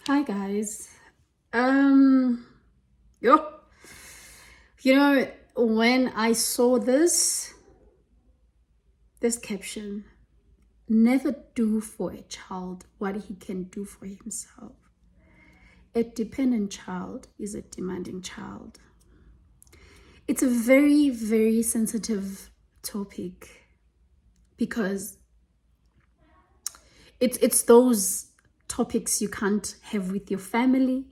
Hi guys. Um yo, when I saw this caption, never do for a child what he can do for himself. A dependent child is a demanding child. It's a very, very sensitive topic because it's those topics you can't have with your family,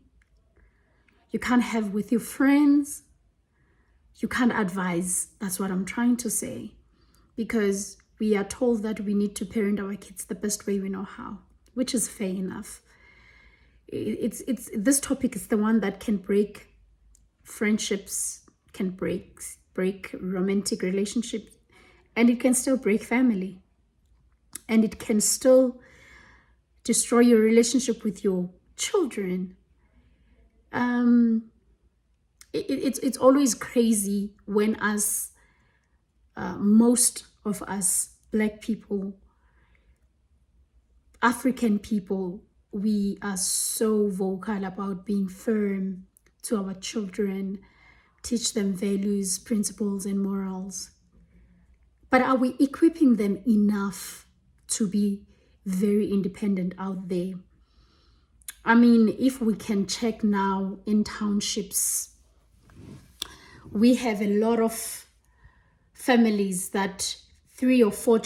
you can't have with your friends, you can't advise. That's what I'm trying to say. Because we are told that we need to parent our kids the best way we know how, which is fair enough. It's this topic is the one that can break friendships, can break romantic relationships, and it can still break family. And it can still destroy your relationship with your children. It's always crazy when most of us Black people, African people, we are so vocal about being firm to our children, teach them values, principles, and morals. But are we equipping them enough to be very independent out there? I mean, if we can check now in townships, we have a lot of families that 3 or 4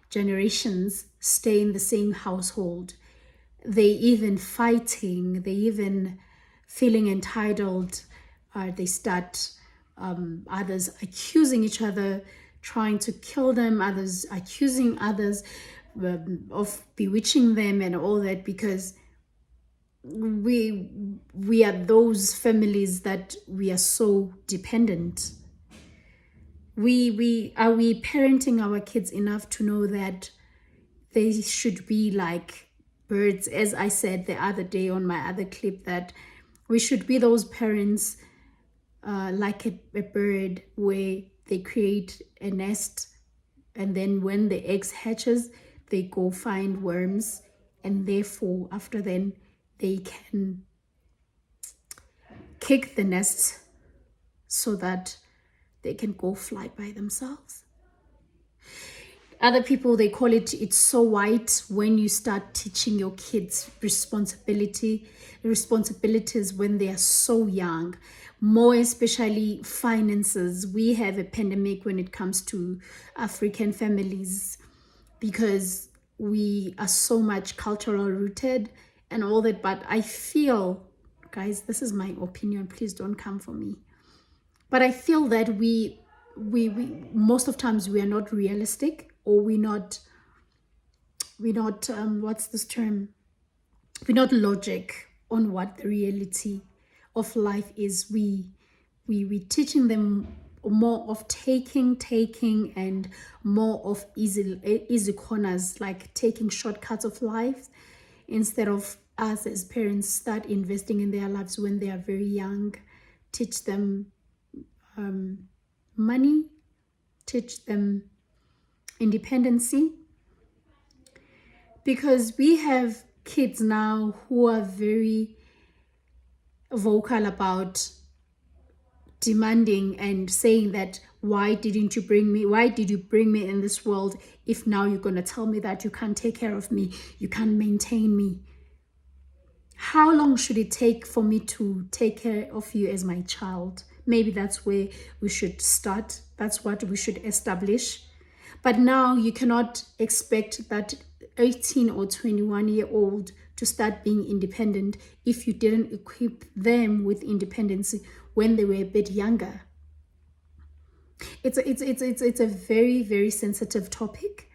generations stay in the same household. They even fighting, they even feeling entitled. They start others accusing each other, trying to kill them, others accusing others of bewitching them and all that, because we are those families that we are so dependent. Are we parenting our kids enough to know that they should be like birds? As I said the other day on my other clip, that we should be those parents like a bird, where they create a nest, and then when the eggs hatches, they go find worms, and therefore after then they can kick the nest so that they can go fly by themselves. Other people, they call it's so white when you start teaching your kids responsibilities when they are so young, more especially finances. We have a pandemic when it comes to African families because we are so much cultural rooted and all that. But I feel, guys, this is my opinion, please don't come for me, but I feel that we most of times we are not realistic, or we're not what's this term, we're not logic on what the reality of life is. We teaching them more of taking and more of easy corners, like taking shortcuts of life, instead of us as parents start investing in their lives when they are very young. Teach them money, teach them independency, because we have kids now who are very vocal about demanding and saying that, why did you bring me in this world if now you're going to tell me that you can't take care of me, you can't maintain me? How long should it take for me to take care of you as my child? Maybe that's where we should start. That's what we should establish. But now you cannot expect that 18 or 21-year-old to start being independent if you didn't equip them with independence when they were a bit younger. It's a very, very sensitive topic,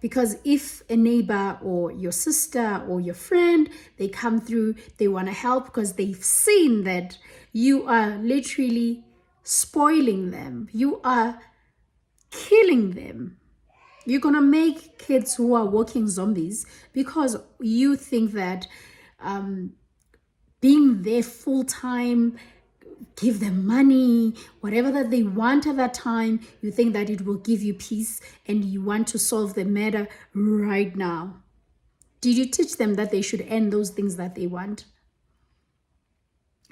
because if a neighbor or your sister or your friend, they come through, they want to help because they've seen that you are literally spoiling them, you are killing them, you're gonna make kids who are walking zombies, because you think that being there full time, give them money, whatever that they want at that time, you think that it will give you peace and you want to solve the matter right now. Did you teach them that they should earn those things that they want?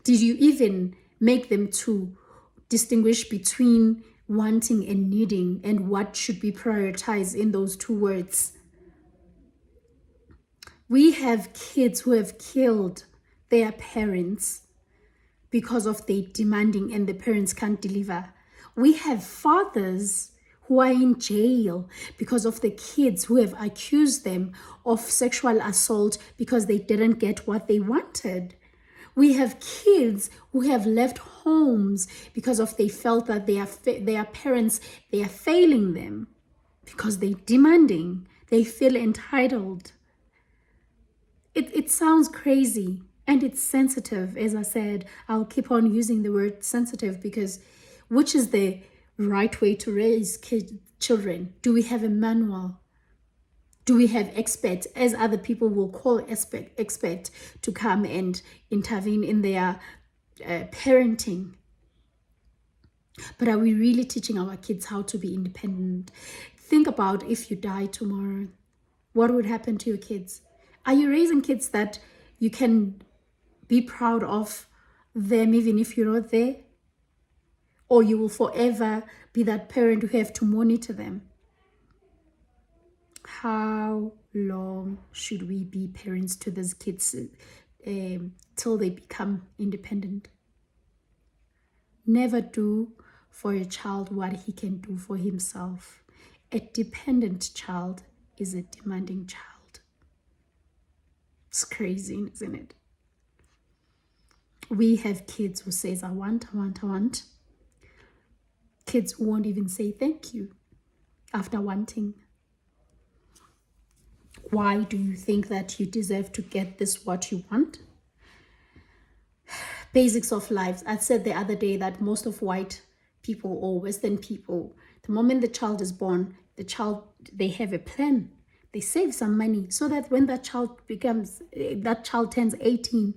Did you even make them to distinguish between wanting and needing, and what should be prioritized in those two words? We have kids who have killed their parents because of their demanding and the parents can't deliver. We have fathers who are in jail because of the kids who have accused them of sexual assault because they didn't get what they wanted. We have kids who have left homes because of they felt that their parents, they are failing them because they're demanding. They feel entitled. It sounds crazy and it's sensitive. As I said, I'll keep on using the word sensitive because which is the right way to raise children? Do we have a manual? Do we have experts, as other people will call expert, to come and intervene in their parenting? But are we really teaching our kids how to be independent? Think about if you die tomorrow, what would happen to your kids? Are you raising kids that you can be proud of them even if you're not there? Or you will forever be that parent who have to monitor them? How long should we be parents to these kids till they become independent? Never do for a child what he can do for himself. A dependent child is a demanding child. It's crazy, isn't it? We have kids who says, I want. Kids who won't even say thank you after wanting. Why do you think that you deserve to get this what you want? Basics of life. I said the other day that most of white people or Western people, the moment the child is born, they have a plan. They save some money so that when that child turns 18,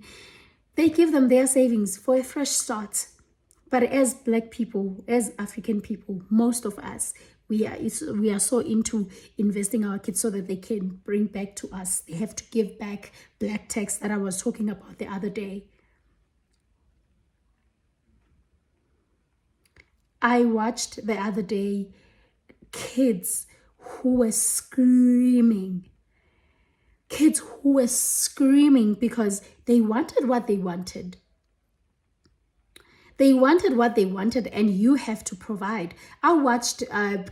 they give them their savings for a fresh start. But as Black people, as African people, most of us, we are so into investing our kids so that they can bring back to us. They have to give back Black tax that I was talking about the other day. I watched the other day kids who were screaming. Kids who were screaming because they wanted what they wanted. They wanted what they wanted, and you have to provide. I watched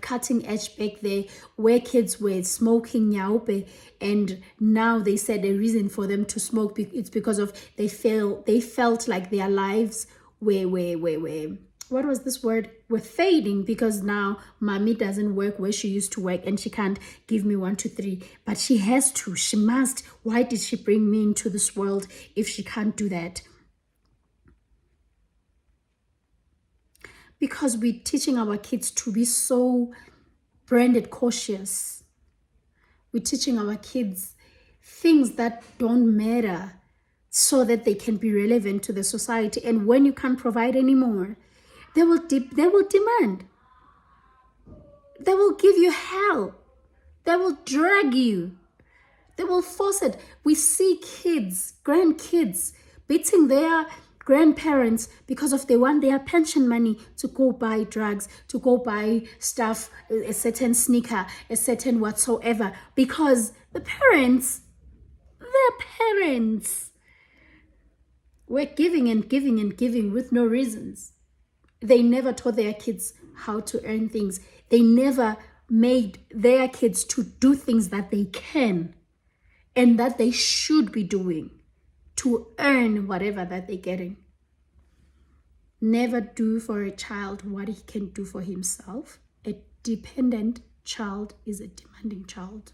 Cutting Edge back there where kids were smoking nyaupe, and now they said a reason for them to smoke it's because of they felt like their lives were what was this word? Were fading because now mommy doesn't work where she used to work and she can't give me 1, 2, 3. But she has to. She must. Why did she bring me into this world if she can't do that? Because we're teaching our kids to be so branded cautious. We're teaching our kids things that don't matter so that they can be relevant to the society. And when you can't provide anymore, they will demand. They will give you hell. They will drag you. They will force it. We see kids, grandkids, beating their grandparents because of they want their pension money to go buy drugs, to go buy stuff, a certain sneaker, a certain whatsoever, because their parents were giving and giving and giving with no reasons. They never taught their kids how to earn things. They never made their kids to do things that they can and that they should be doing to earn whatever that they're getting. Never do for a child what he can do for himself. A dependent child is a demanding child.